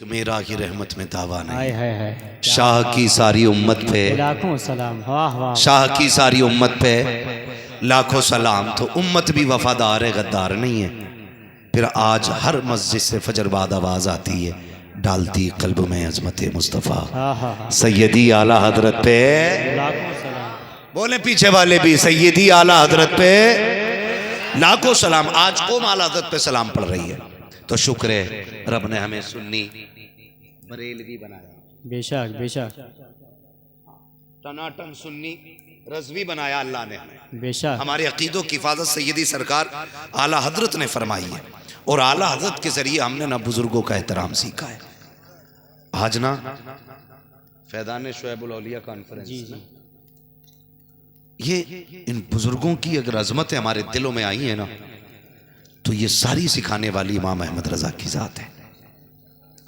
मेरा की रहमत में दावा नहीं। है शाह की सारी उम्मत पे लाखों सलाम। वाह वाह। शाह की सारी उम्मत पे लाखों सलाम। तो उम्मत भी वफादार है, गद्दार नहीं है। फिर आज हर मस्जिद से फजर बाद आवाज आती है, डालती कल्ब में अजमत मुस्तफ़ा सैयदी आला हजरत पे लाखों सलाम। बोले पीछे वाले भी, सैयदी आला हजरत पे लाखों सलाम। आज कौम आला हजरत पे सलाम पढ़ रही है, तो शुक्र है रब ने हमें सुन्नी बरेलवी बनाया। बेशक बेशक। टनाटन सुन्नी रज़वी बनाया अल्लाह ने हमें। बेशक। हमारे अकीदों की हिफाजत सैयदी सरकार आला हजरत ने फरमाई है, और आला हजरत के जरिए हमने ना बुजुर्गों का एहतराम सीखा है। आज ना फैदान शुएबुल औलिया कॉन्फ्रेंस में ये इन बुजुर्गों की अगर अजमतें हमारे दिलों में आई है ना, तो ये सारी सिखाने वाली इमाम अहमद रजा की जात है।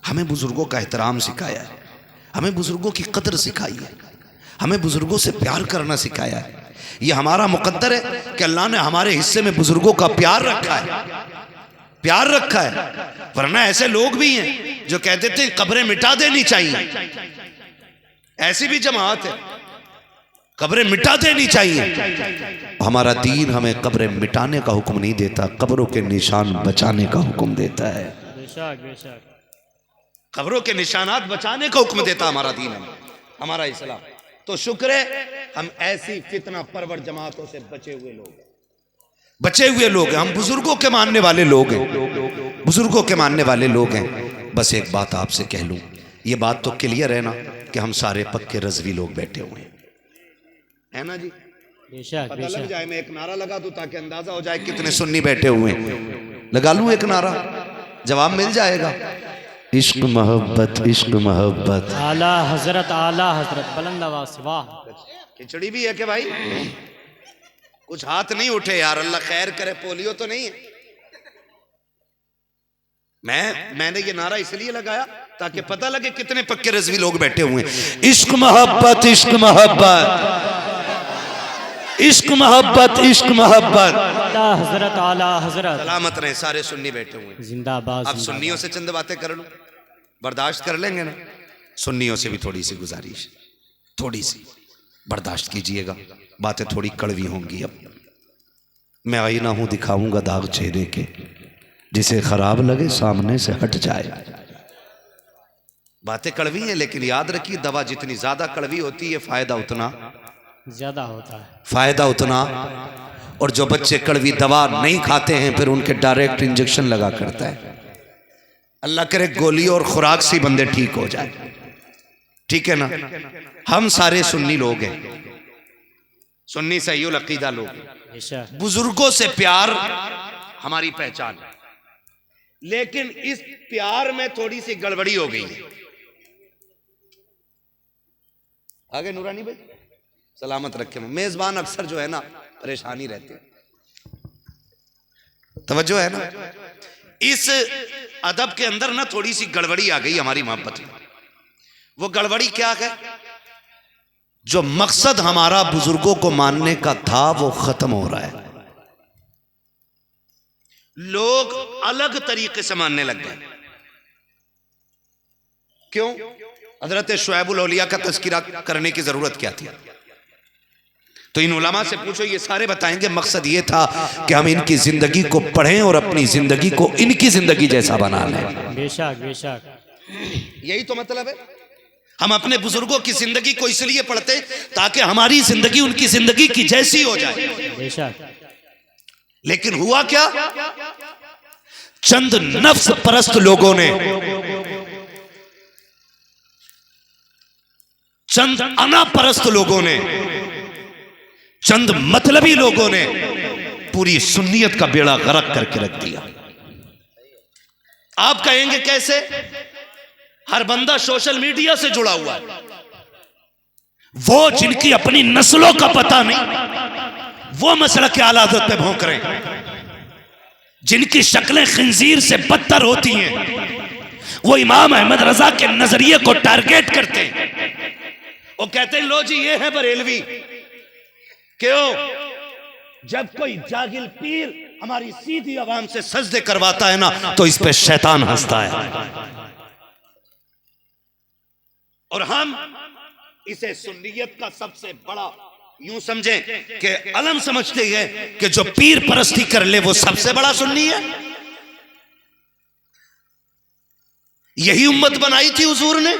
हमें बुजुर्गों का एहतराम सिखाया है, हमें बुजुर्गों की कदर सिखाई है, हमें बुजुर्गों से प्यार करना सिखाया है। ये हमारा मुकद्दर है कि अल्लाह ने हमारे हिस्से में बुजुर्गों का प्यार रखा है, प्यार रखा है। वरना ऐसे लोग भी हैं जो कहते थे कब्रें मिटा देनी चाहिए, ऐसी भी जमात है, कब्रें मिटा देनी चाहिए। हमारा दीन हमें कब्रें मिटाने का हुक्म नहीं देता, कब्रों के निशान बचाने का हुक्म देता है। बेशक बेशक। कब्रों के निशानात बचाने का हुक्म देता हमारा दीन है, हमारा इस्लाम। तो शुक्र है हम ऐसी फितना परवर जमातों से बचे हुए लोग हैं, बचे हुए लोग हैं। हम बुजुर्गों के मानने वाले लोग हैं, बुजुर्गों के मानने वाले लोग हैं। बस एक बात आपसे कह लूं, ये बात तो क्लियर है ना कि हम सारे पक्के रज़वी लोग बैठे हुए हैं, है ना जी? बेशक पता लग बेशक। जाए, मैं एक नारा लगा दूं ताकि अंदाजा हो जाए कितने सुन्नी बैठे हुए हैं। लगा लूं एक नारा, जवाब मिल जाएगा। इश्क मोहब्बत, इश्क मोहब्बत। आला हजरत बुलंद आवाज से वाह। खिचड़ी भी है कि भाई कुछ हाथ नहीं उठे यार, अल्लाह खैर करे, पोलियो तो नहीं है। मैंने ये नारा इसलिए लगाया ताकि पता लगे कितने पक्के रज़वी लोग बैठे हुए हैं। इश्क मोहब्बत, इश्क मोहब्बत, इश्क मोहब्बत, इश्क मोहब्बत। आला हजरत सलामत रहे, सारे सुन्नी बैठे हुए हैं। जिंदाबाद। अब सुन्नियों से चंद बातें कर लूं, बर्दाश्त कर लेंगे ना? सुन्नियों से भी थोड़ी सी गुजारिश, थोड़ी सी बर्दाश्त कीजिएगा, बातें थोड़ी कड़वी होंगी। अब मैं आईना हूं, दिखाऊंगा दाग चेहरे के, जिसे खराब लगे सामने से हट जाए। बातें कड़वी हैं, लेकिन याद रखिए दवा जितनी ज्यादा कड़वी होती है फायदा उतना ज्यादा होता है, फायदा उतना। और जो बच्चे कड़वी दवा नहीं खाते हैं फिर उनके डायरेक्ट इंजेक्शन लगा करता है। अल्लाह करे गोली और खुराक से बंदे ठीक हो जाए, ठीक है ना? हम सारे सुन्नी लोग हैं, सुन्नी सहीउल अकीदा लोग हैं। बुजुर्गों से प्यार हमारी पहचान है, लेकिन इस प्यार में थोड़ी सी गड़बड़ी हो गई है। आगे नूरानी भाई सलामत रखे। मेजबान अक्सर जो है ना परेशानी रहती है, तवज्जो है ना? इस अदब के अंदर ना थोड़ी सी गड़बड़ी आ गई हमारी मोहब्बत में। वो गड़बड़ी क्या है? जो मकसद हमारा बुजुर्गों को मानने का था वो खत्म हो रहा है। लोग अलग तरीके से मानने लग गए। क्यों? हजरत शुएबुल औलिया का तज़किरा करने की जरूरत क्या थी? तो इन उलमा से पूछो, ये सारे बताएंगे मकसद ये था कि हम इनकी जिंदगी को पढ़ें और अपनी जिंदगी को इनकी जिंदगी जैसा बना लें। बेशक बेशक। यही तो मतलब है। हम अपने बुजुर्गों की जिंदगी को इसलिए पढ़ते ताकि हमारी जिंदगी उनकी जिंदगी की जैसी हो जाए। बेशक। लेकिन हुआ क्या? चंद नफ्स परस्त लोगों ने, चंद अना परस्त लोगों ने, चंद मतलबी लोगों ने पूरी सुन्नियत का बेड़ा गर्क करके रख दिया। आप कहेंगे कैसे? हर बंदा सोशल मीडिया से जुड़ा हुआ है। वो जिनकी अपनी नस्लों का पता नहीं, वो मसला के आला हज़रत पे भौंक रहे हैं। जिनकी शक्लें खिंजीर से बदतर होती हैं, वो इमाम अहमद रजा के नजरिए को टारगेट करते हैं। वो कहते हैं लो जी ये है बरेलवी। क्यों? जब कोई जागिल पीर हमारी सीधी आवाम से सजदे करवाता है ना, तो इस पे शैतान हंसता है। और हम इसे सुन्नियत का सबसे बड़ा यूं समझें कि अलम समझते हैं कि जो पीर परस्ती कर ले वो सबसे बड़ा सुन्नी है। यही उम्मत बनाई थी हुजूर ने।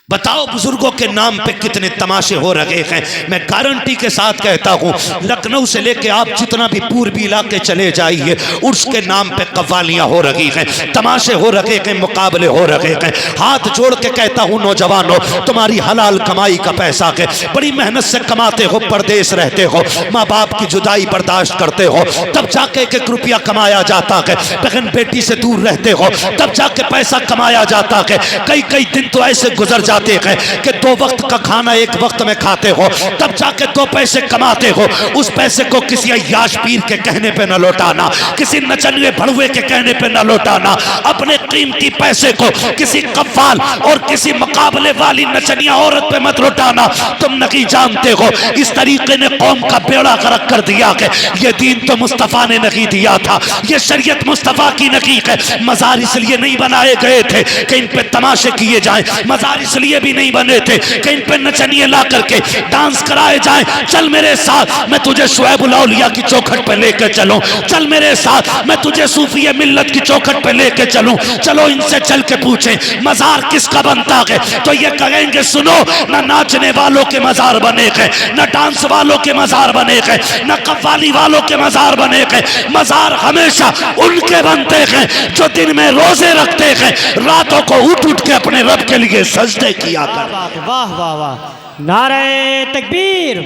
बताओ बुजुर्गों के नाम पे कितने तमाशे हो रहे हैं। मैं गारंटी के साथ कहता हूं, लखनऊ से लेके आप जितना भी पूर्वी इलाके चले जाइए, उर्स के नाम पे कव्वालियां हो रही हैं, तमाशे हो रहे हैं, मुकाबले हो रहे हैं। हाथ जोड़ के कहता हूं नौजवानों, तुम्हारी हलाल कमाई का पैसा है, बड़ी मेहनत से कमाते हो, परदेश रहते हो, माँ बाप की जुदाई बर्दाश्त करते हो, तब जाके 1 रुपया कमाया जाता है। बहन बेटी से दूर रहते हो, तब जाके पैसा कमाया जाता है। कई कई दिन तो ऐसे गुजर जाते हैं कि 2 वक्त का खाना 1 वक्त में खाते हो, तब जाके 2 पैसे कमाते हो। उस पैसे को किसी अय्याश पीर के कहने पे न लौटाना, किसी नचनिए भड़ुए के कहने पे न लौटाना। अपने कीमती पैसे को किसी कव्वाल और किसी मुकाबले वाली नचनिया औरत पे मत लौटाना। तुम नहीं जानते हो इस तरीके ने कौम का बेड़ा गर्क कर दिया है। ये दीन तो मुस्तफा ने नहीं दिया था, ये शरीयत मुस्तफा की नहीं है। मजार इसलिए नहीं बनाए गए थे कि इन पे तमाशे किए जाएं, मजार इसलिए भी नहीं बने थे कि इन पे नचनिए ला करके डांस कराए जाएं। चल मेरे साथ, मैं तुझे शुएबुल औलिया की चौखट पे लेके चलूं। चल मेरे साथ, मैं तुझे सूफी मिल्लत की चौखट पे लेके चलूं। चलो इनसे चल के पूछें मजार किसका बनता है, तो ये कहेंगे सुनो, न नाचने वालों के मजार बने गए, न डांस वालों के मजार बने गए, न कव्वाली वालों के मजार बने गए। मजार हमेशा उनके बनते हैं जो दिन में रोजे रखते हैं, रातों को उठ उठ के अपने रब के लिए सजदे किया कर। वाह वाह वाह। नारे तकबीर,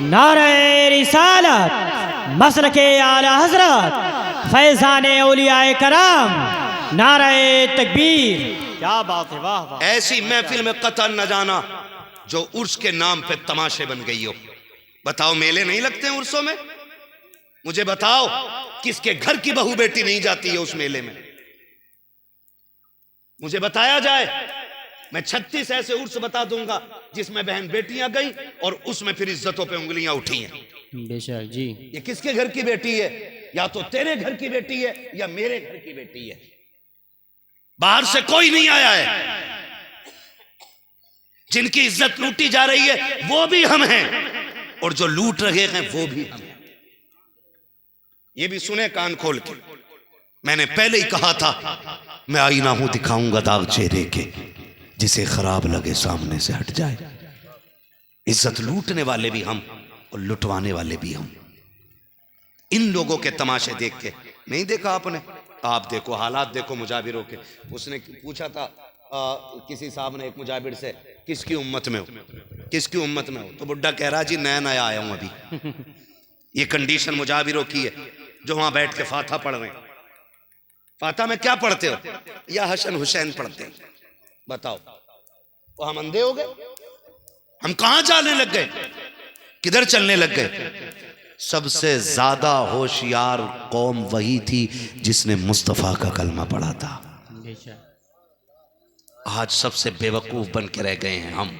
नारे रिसालत, मसलके आला हजरत, फैजाने औलियाए कराम, नारे तकबीर। क्या बात है, वाह वाह। ऐसी महफिल में कतन न जाना जो उर्स के नाम पे तमाशे बन गई हो। बताओ मेले नहीं लगते हैं उर्सों में? मुझे बताओ किसके घर की बहू बेटी नहीं जाती है उस मेले में? मुझे बताया जाए। मैं 36 ऐसे उर्स बता दूंगा जिसमें बहन बेटियां गई और उसमें फिर इज्जतों पे उंगलियां उठी हैं। बेशक जी। ये किसके घर की बेटी है? या तो तेरे घर की बेटी है या मेरे घर की बेटी है। बाहर से कोई नहीं आया है। जिनकी इज्जत लूटी जा रही है वो भी हम हैं, और जो लूट रहे हैं वो भी हम हैं। ये भी सुने कान खोल के। मैंने पहले ही कहा था, मैं आईना हूं दिखाऊंगा दाग चेहरे के, जिसे खराब लगे सामने से हट जाए। इज्जत लूटने वाले भी हम और लुटवाने वाले भी हम। इन लोगों के तमाशे देख के नहीं देखा आपने? आप देखो, हालात देखो मुजाबिरों के। उसने पूछा था किसी साहब ने एक मुजाबिर से, किसकी उम्मत में हो, किसकी उम्मत में हो? तो बुड्ढा कह रहा जी नया नया आया हूं अभी। ये कंडीशन मुजाबिरों की है जो वहां बैठ के फाता पढ़ रहे हैं। फाता में क्या पढ़ते हो? या हसन हुसैन पढ़ते हैं। बताओ, वो हम अंधे हो गए? हम कहां जाने लग गए? किधर चलने लग गए? सबसे ज्यादा होशियार कौम वही थी जिसने मुस्तफा का कलमा पढ़ा था। आज सबसे बेवकूफ बन के रह गए हैं हम।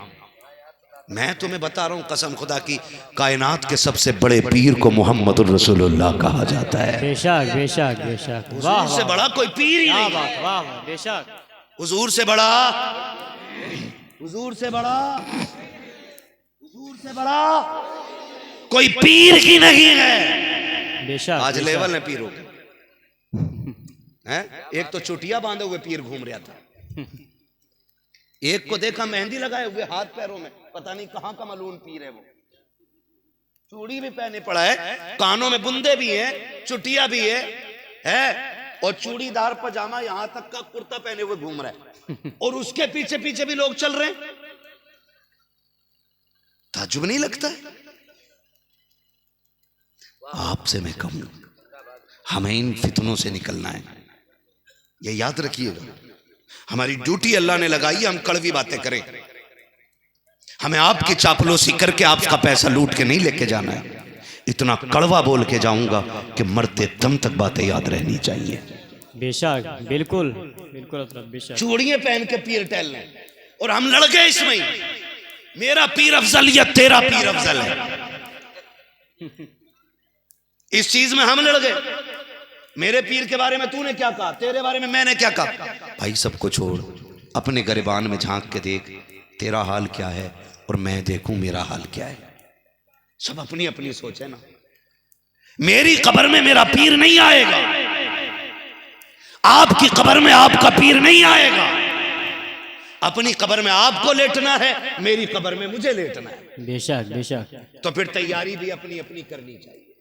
मैं तुम्हें बता रहा हूं कसम खुदा की, कायनात के सबसे बड़े पीर को मोहम्मदुर रसूलुल्लाह कहा जाता है। बेशक बेशक बेशक। हुजूर से बड़ा कोई पीर ही नहीं। वाह वाह बेशक। हुजूर से बड़ा, हुजूर से बड़ा, हुजूर से बड़ा कोई पीर ही नहीं है। बेशक। आज लेवल है पीरों के। एक तो चुटिया बांधे हुए पीर घूम रहा था, एक को देखा मेहंदी लगाए हुए हाथ पैरों में, पता नहीं कहां का मालूम पीर है वो। चूड़ी भी पहने पड़ा है, कानों में बुंदे भी हैं, चुटिया भी है और चूड़ीदार पजामा यहां तक का कुर्ता पहने हुए घूम रहा है, और उसके पीछे पीछे भी लोग चल रहे हैं। ताज्जुब नहीं लगता है? आपसे मैं कहूं, हमें इन फितनों से निकलना है। ये याद रखिएगा, हमारी ड्यूटी अल्लाह ने लगाई है, हम कड़वी बातें करें। हमें आपकी चापलूसी करके आपका पैसा लूट के नहीं लेके जाना है। इतना कड़वा बोल के जाऊंगा कि मरते दम तक बातें याद रहनी चाहिए। बेशक, बिल्कुल बिल्कुल बेशक। चूड़ियां पहन के पीर टहल रहे और हम लड़ गए इसमें ही। मेरा पीर अफजल या तेरा पीर अफजल है, इस चीज में हम लड़ गए। मेरे पीर के बारे में तूने क्या कहा, तेरे बारे में मैंने क्या कहा। भाई सबको छोड़, अपने गिरबान में झांक के देख, तेरा हाल क्या है और मैं देखूं मेरा हाल क्या है। सब अपनी अपनी सोच है ना। मेरी कब्र में मेरा पीर नहीं आएगा, आपकी कब्र में आपका पीर नहीं आएगा। अपनी कब्र में आपको लेटना है, मेरी कब्र में मुझे लेटना है। बेशक बेशक। तो फिर तैयारी भी अपनी अपनी करनी चाहिए,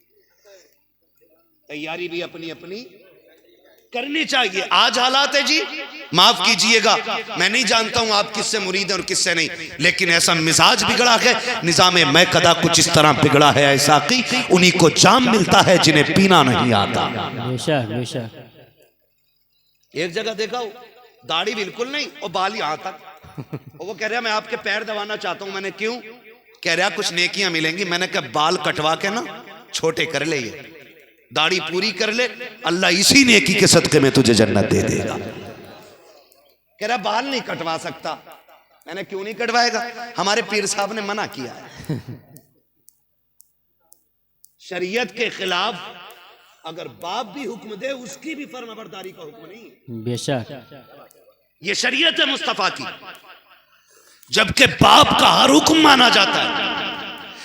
तैयारी भी अपनी अपनी करनी चाहिए। आज हालात है जी, माफ कीजिएगा, मैं नहीं जानता हूं आप किससे मुरीद हैं और किससे नहीं, लेकिन ऐसा मिजाज बिगड़ा है, निजाम मैं कदा कुछ इस तरह बिगड़ा है ऐसा कि उन्हीं को जाम मिलता है जिन्हें पीना नहीं आता। बेशक बेशक। एक जगह देखा हो, दाढ़ी बिल्कुल नहीं और बाल यहां तक, और वो कह रहा मैं आपके पैर दबाना चाहता हूं। मैंने क्यों? कह रहा कुछ नेकियां मिलेंगी। मैंने कहा बाल कटवा के ना छोटे कर ले, ये दाढ़ी पूरी कर ले, अल्लाह इसी नेकी के सदके में तुझे जन्नत दे देगा। कह रहा बाल नहीं कटवा सकता। मैंने क्यों नहीं कटवाएगा? हमारे पीर साहब ने मना किया है। शरीयत के खिलाफ अगर बाप भी हुक्म दे, उसकी भी फर्माबरदारी का हुक्म नहीं है। बेशक। ये शरीयत है मुस्तफा की, जबकि बाप का हर हुक्म माना जाता है।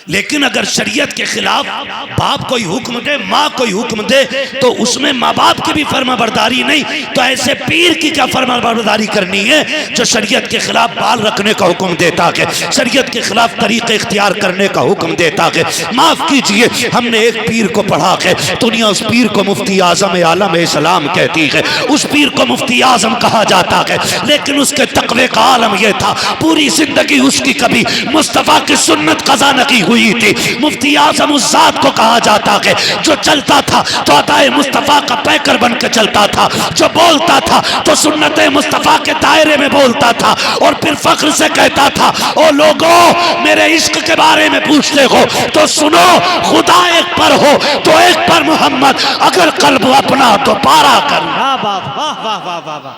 लेकिन अगर शरीयत के खिलाफ बाप कोई हुक्म दे, माँ कोई हुक्म दे, तो उसमें माँ बाप की भी फर्माबरदारी नहीं, तो ऐसे पीर की क्या फर्माबरदारी करनी है जो शरीयत के खिलाफ बाल रखने का हुक्म देता है, शरीयत के खिलाफ तरीके इख्तियार करने का हुक्म देता है। माफ कीजिए, हमने एक पीर को पढ़ा है, दुनिया उस पीर को मुफ्ती आजम आलम इस्लाम कहती है, उस पीर को मुफ्ती आजम कहा जाता है, लेकिन उसके तकवे का आलम यह था, पूरी जिंदगी उसकी कभी मुस्तफा की सुन्नत कज़ा न की हुई थी। मुफ्ती आजम उस जात को कहा जाता है जो चलता था तो अताए मुस्तफा का पैकर बन के चलता था, जो बोलता था तो सुन्नत मुस्तफा के दायरे में बोलता था, और फिर फख्र से कहता था, ओ लोगों मेरे इश्क के बारे में पूछते हो तो सुनो, खुदा एक पर हो तो एक पर मोहम्मद, अगर कल्ब अपना तो पारा कर। वाह वाह वाह वाह वाह वाह वाह,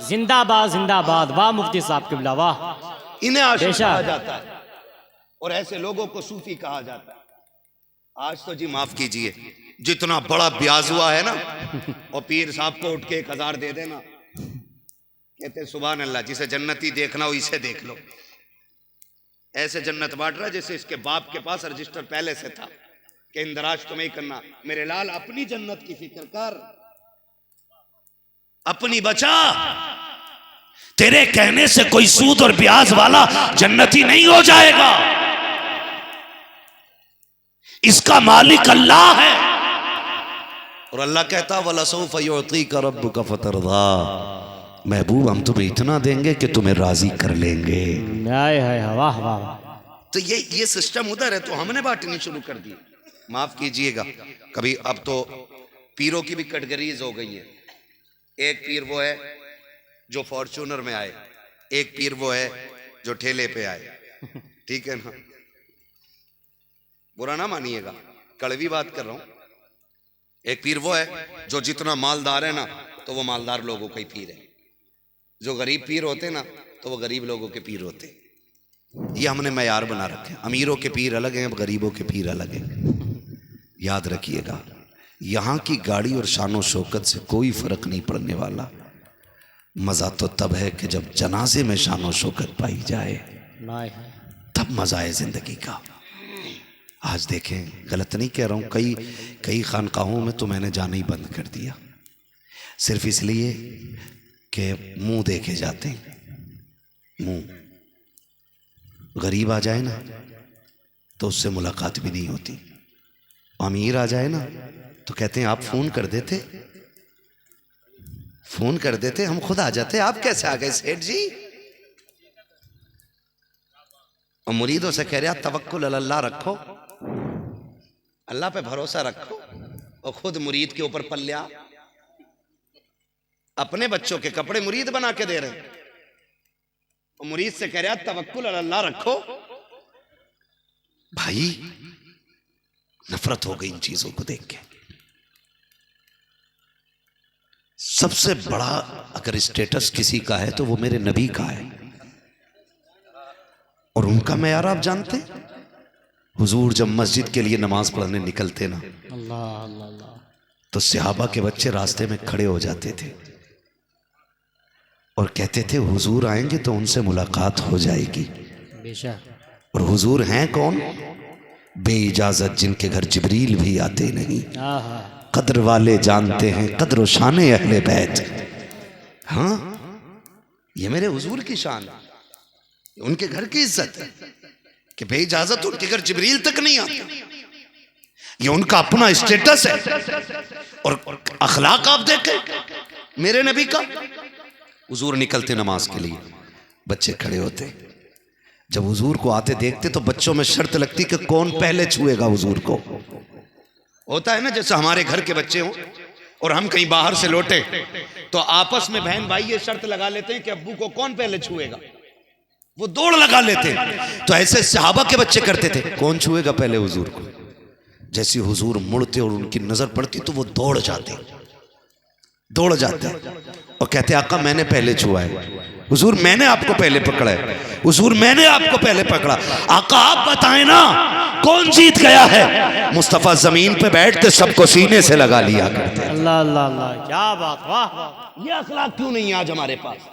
जिंदाबाद जिंदाबाद, वाह मुफ्ती साहब किबला वाह। इन्हें आशिक बेशक। कहा जाता है और ऐसे लोगों को सूफी कहा जाता है। आज तो जी माफ कीजिए, जितना बड़ा ब्याज हुआ है ना, और पीर साहब को उठ के 1000 दे देना, कहते सुभान अल्लाह, जिसे जन्नती देखना हो इसे देख लो। ऐसे जन्नत बांट रहा है जैसे इसके बाप के पास रजिस्टर पहले से था कि इंदराज तुम्हें ही करना। मेरे लाल अपनी जन्नत की फिक्र कर, अपनी बचा। तेरे कहने से कोई सूद और ब्याज वाला जन्नती नहीं हो जाएगा, इसका मालिक अल्लाह है। और अल्लाह कहता वला सौफ युतीका रब्बुका फतरदा, महबूब हम तुम्हें इतना देंगे कि तुम्हें राजी कर लेंगे। वाह वाह वाह। तो ये सिस्टम उधर है, तो हमने बांटनी शुरू कर दी। माफ कीजिएगा, कभी अब तो पीरों की भी कैटेगरीज हो गई है। एक पीर वो है जो फॉर्च्यूनर में आए, एक पीर वो है जो ठेले पे आए, ठीक है ना, बुरा ना मानिएगा, कड़वी बात कर रहा हूं। एक पीर वो है जो जितना मालदार है ना, तो वो मालदार लोगों का ही पीर है। जो गरीब पीर होते ना, तो वो गरीब लोगों के पीर होते। ये हमने मयार बना रखे। अमीरों के पीर अलग हैं, गरीबों के पीर अलग हैं। याद रखिएगा, यहाँ की गाड़ी और शानो शौकत से कोई फर्क नहीं पड़ने वाला। मज़ा तो तब है कि जब जनाजे में शानो शौकत पाई जाए, तब मज़ा है ज़िंदगी का। आज देखें, गलत नहीं कह रहा हूँ, कई खानकाहों में तो मैंने जाना ही बंद कर दिया, सिर्फ इसलिए कि मुंह देखे जाते हैं। मुंह गरीब आ जाए ना तो उससे मुलाकात भी नहीं होती, अमीर आ जाए ना तो कहते हैं आप फोन कर देते, फोन कर देते, हम खुद आ जाते, आप कैसे आ गए सेठ जी। और मुरीदों से कह रहा तवक्कुल अल्लाह रखो, अल्लाह पे भरोसा रखो, और खुद मुरीद के ऊपर पल्ल्या। अपने बच्चों के कपड़े मुरीद बना के दे रहे हैं, और मुरीद से कह रहा तवक्कुल अल्लाह रखो। भाई नफरत हो गई इन चीजों को देख के। सबसे बड़ा अगर स्टेटस किसी का है तो वो मेरे नबी का है, और उनका मेयार आप जानते। हुजूर जब मस्जिद के लिए नमाज पढ़ने निकलते ना, अल्लाह अल्लाह अल्लाह, तो सहाबा के बच्चे रास्ते में खड़े हो जाते थे, और कहते थे हुजूर आएंगे तो उनसे मुलाकात हो जाएगी। बेशक। और हुजूर हैं कौन? बे इजाजत जिनके घर जिब्रील भी आते नहीं। कद्र वाले जानते हैं कद्र व शान अहले बैत। हाँ, ये मेरे हुजूर की शान, उनके घर की इज्जत है कि बे इजाजत उनके घर जिब्रील तक नहीं आता। ये उनका अपना स्टेटस है। और अखलाक आप देखें मेरे नबी का। हुजूर निकलते नमाज के लिए, बच्चे खड़े होते, जब हुजूर को आते देखते तो बच्चों में शर्त लगती कि कौन पहले छुएगा हुजूर को। होता है ना, जैसे हमारे घर के बच्चे हों और हम कहीं बाहर से लौटे तो आपस में बहन भाई ये शर्त लगा लेते हैं कि अब्बू को कौन पहले छुएगा, वो दौड़ लगा लेते। तो ऐसे सहाबा के बच्चे करते थे, कौन छुएगा पहले हुजूर को। जैसे हुजूर मुड़ते और उनकी नजर पड़ती तो वो दौड़ जाते और कहते आका मैंने पहले छुआ है, हुजूर मैंने आपको पहले पकड़ा है, हुजूर मैंने आपको पहले पकड़ा। आका आप बताएं ना कौन जीत गया है। मुस्तफा जमीन पे बैठते सबको सीने से लगा लिया करते। अल्लाह अल्लाह अल्लाह, क्या बात, वाह वाह। ये अखलाक क्यों नहीं आज हमारे पास?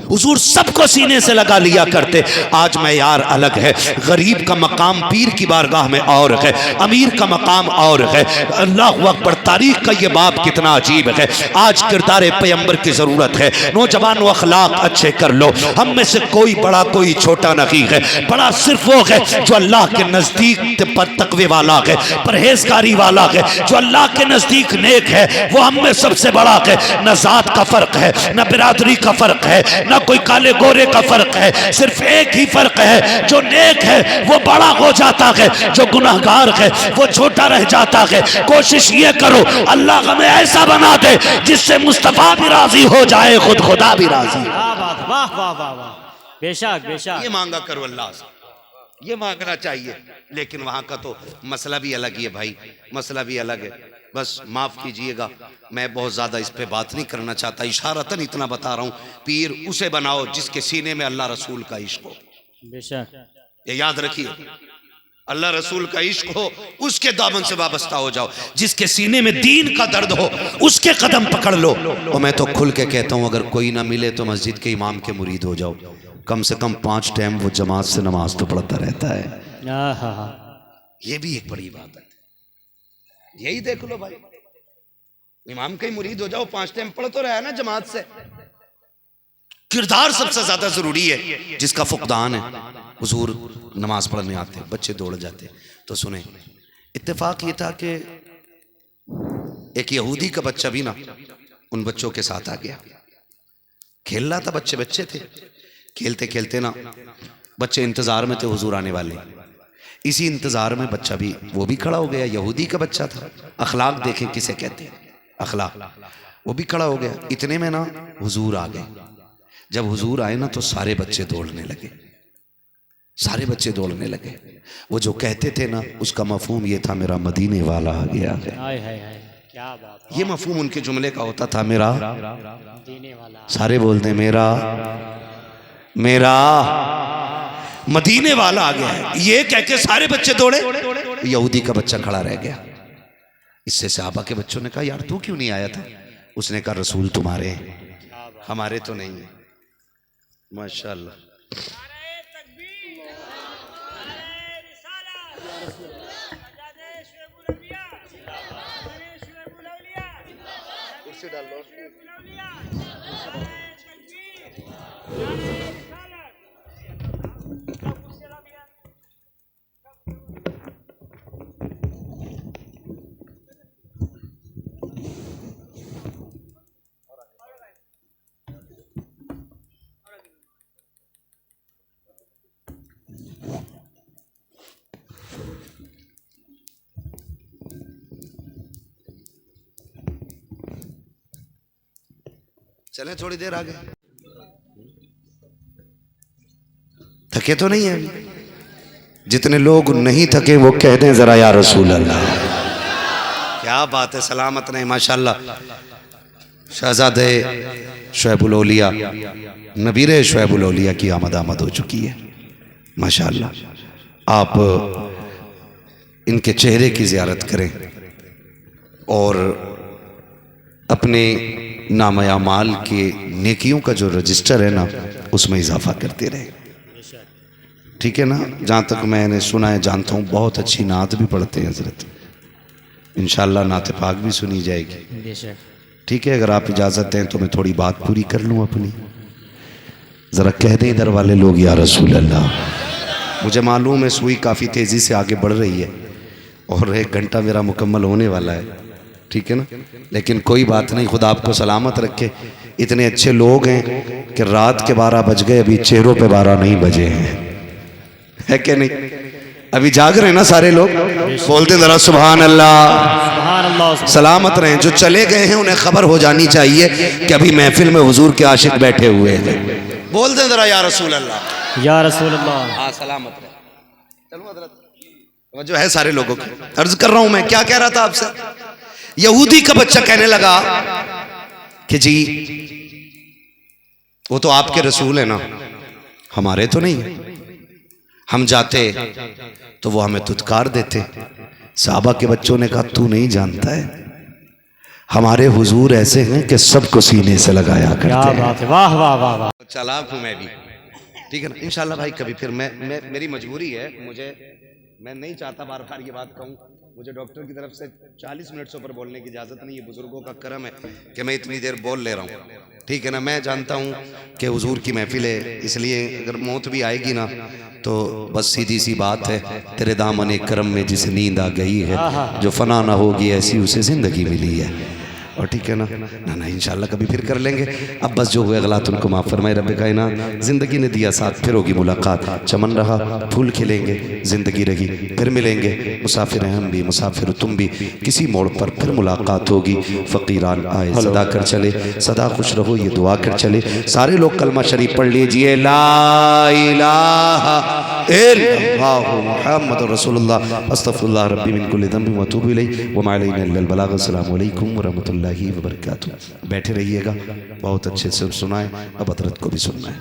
हुजूर सबको सीने से लगा लिया करते। आज मैं यार अलग है, गरीब का मकाम पीर की बारगाह में और है, अमीर का मकाम और है। अल्लाह अकबर, तारीख का ये बाब कितना अजीब है। आज किरदार पैगंबर की जरूरत है। नौजवानों अखलाक अच्छे कर लो। हम में से कोई बड़ा कोई छोटा नहीं है, बड़ा सिर्फ वो है जो अल्लाह के नजदीक पर तकवे वाला है, परहेजगारी वाला है, जो अल्लाह के नजदीक नेक है। वो हम में सबसे बड़ा है। न जात का फर्क है, न बिरादरी का फर्क है, ना कोई काले गोरे का फर्क है। सिर्फ एक ही फर्क है, जो नेक है वो बड़ा हो जाता है, जो गुनाहगार है वो छोटा रह जाता है। कोशिश ये करो अल्लाह हमें ऐसा बना दे जिससे मुस्तफा भी राजी हो जाए, खुद खुदा भी राजी। वाह वाह वाह वाह वाह, बेशक बेशक। ये मांगा करो अल्लाह से, ये मांगना चाहिए। लेकिन वहां का तो मसला भी अलग ही है भाई, मसला भी अलग है। बस माफ कीजिएगा, मैं बहुत ज्यादा इस पे बात नहीं करना चाहता, इशारतन इतना बता रहा हूं, पीर उसे बनाओ जिसके सीने में अल्लाह रसूल का इश्क हो। बेशक, ये याद रखिए, अल्लाह रसूल का इश्क हो, उसके दामन से वाबस्ता हो जाओ। जिसके सीने में दीन का दर्द हो उसके कदम पकड़ लो। और मैं तो खुल के कहता हूं, अगर कोई ना मिले तो मस्जिद के इमाम के मुरीद हो जाओ। कम से कम 5 टाइम वो जमात से नमाज तो पढ़ता रहता है। ये भी एक बड़ी बात है। यही देख लो भाई, इमाम का ही मुरीद हो जाओ, 5 टाइम पढ़ तो रहा है ना जमात से। किरदार सबसे ज्यादा जरूरी है। जिसका फुकदान है, हुजूर नमाज पढ़ने आते, बच्चे दौड़ जाते। तो सुने, इत्तेफाक ये था कि एक यहूदी का बच्चा भी ना उन बच्चों के साथ आ गया, खेल रहा था। बच्चे बच्चे थे, खेलते खेलते ना बच्चे इंतजार में थे हुजूर आने वाले। इसी इंतजार में बच्चा भी, वो भी खड़ा हो गया। यहूदी का बच्चा था। अखलाक देखें किसे कहते हैं, अखलाक। वो भी खड़ा हो गया। इतने में ना हुजूर आ गए। जब हुजूर आए ना तो सारे बच्चे दौड़ने लगे, सारे बच्चे दौड़ने लगे। वो जो कहते थे ना उसका मफहूम ये था, मेरा मदीने वाला आ गया है। क्या बात, ये मफहूम उनके जुमले का होता था, मेरा मदीने वाला। सारे बोलते मेरा मेरा मदीने वाला आ गया है। ये कह के सारे बच्चे दौड़े, यहूदी का बच्चा खड़ा रह गया। इससे सहाबा के बच्चों ने कहा, यार तू क्यों नहीं आया था? उसने कहा, रसूल तुम्हारे हैं, हमारे तो नहीं है। माशाअल्लाह। कुर्सी डाल लो। चलें थोड़ी देर आगे, थके तो नहीं है? जितने लोग नहीं थके वो कह दें जरा, या रसूल अल्लाह। क्या बात है, सलामत नहीं माशाअल्लाह। शहजादे शुएबुल औलिया, नबीरे शुएबुल औलिया की आमद हो चुकी है माशाअल्लाह। आप इनके चेहरे की ज़ियारत करें और अपने नाम अमाल के नेकियों का जो रजिस्टर है ना, उसमें इजाफा करते रहे। ठीक है ना। जहाँ तक मैंने सुना है, जानता हूँ, बहुत अच्छी नात भी पढ़ते हैं हजरत। इंशाअल्लाह नात पाक भी सुनी जाएगी। बेशक। ठीक है, अगर आप इजाज़त दें तो मैं थोड़ी बात पूरी कर लूँ अपनी। ज़रा कह दें इधर वाले लोग, या रसूल अल्लाह। मुझे मालूम है सुई काफ़ी तेज़ी से आगे बढ़ रही है और 1 घंटा मेरा मुकम्मल होने वाला है। ठीक है ना, लेकिन कोई बात नहीं, खुदा आपको सलामत रखे। इतने अच्छे लोग हैं कि रात के 12 बज गए, अभी चेहरों पे 12 नहीं बजे हैं, है कि नहीं? अभी जाग रहे हैं ना सारे लोग। बोलते जरा सुभान अल्लाह। सुभान अल्लाह। सलामत रहें। जो चले गए हैं उन्हें खबर हो जानी चाहिए कि अभी महफिल में हुजूर के आशिक बैठे हुए हैं। बोल दें जरा या रसूल अल्लाह। या रसूल अल्लाह। हाँ, सलामत रहे। चलो हजरत, जो है सारे लोगों को अर्ज कर रहा हूं। मैं क्या कह रहा था आपसे? यहूदी का बच्चा कहने लगा कि जी वो तो आपके रसूल है ना, हमारे तो नहीं है। हम जाते तो वो हमें तुत्कार देते। साहबा के बच्चों ने कहा तू नहीं जानता है, हमारे हुजूर ऐसे हैं कि सबको सीने से लगाया करते क्या हैं। बात है, वाह वाह वाह वाह। चालाक हूं मैं भी। ठीक है ना, इंशाल्लाह भाई कभी फिर मैं मेरी मजबूरी है, मैं नहीं चाहता बार बार ये बात कहूँ। मुझे डॉक्टर की तरफ से 40 मिनट से ऊपर बोलने की इजाज़त नहीं है। बुजुर्गों का करम है कि मैं इतनी देर बोल ले रहा हूँ। ठीक है ना, मैं जानता हूँ कि हुजूर की महफिल है, इसलिए अगर मौत भी आएगी ना तो बस सीधी सी बात है, तेरे दामन करम में जिसे नींद आ गई है, जो फना ना होगी ऐसी उसे ज़िंदगी मिली है। और ठीक है ना, ना इंशाल्लाह कभी फिर कर लेंगे। अब बस जो हुए गलत उनको माफ़ फरमाए रब कायनात। ज़िंदगी ने दिया साथ, फिर होगी मुलाकात। चमन रहा फूल खिलेंगे, ज़िंदगी रही फिर मिलेंगे। मुसाफिर हैं हम भी, मुसाफिर तुम भी, किसी मोड़ पर फिर मुलाकात होगी। फ़कीरान आए सदा कर चले, सदा खुश रहो ये दुआ कर चले। सारे लोग कलमा शरीफ पढ़ लीजिए, ला इलाहा इल्लल्लाहु मुहम्मदुर रसूलुल्लाह अस्तगफिरुल्लाह रब्बी मिन कुल्लि ज़ंबिन व अतूबु इलैहि व मा अलैना इल्लल बलाग। अस्सलामु अलैकुम व रहमतुल्लाहि व बरकातुहू। बैठे रहिएगा, बहुत अच्छे से सुनाए। अब हज़रत को भी सुनना है।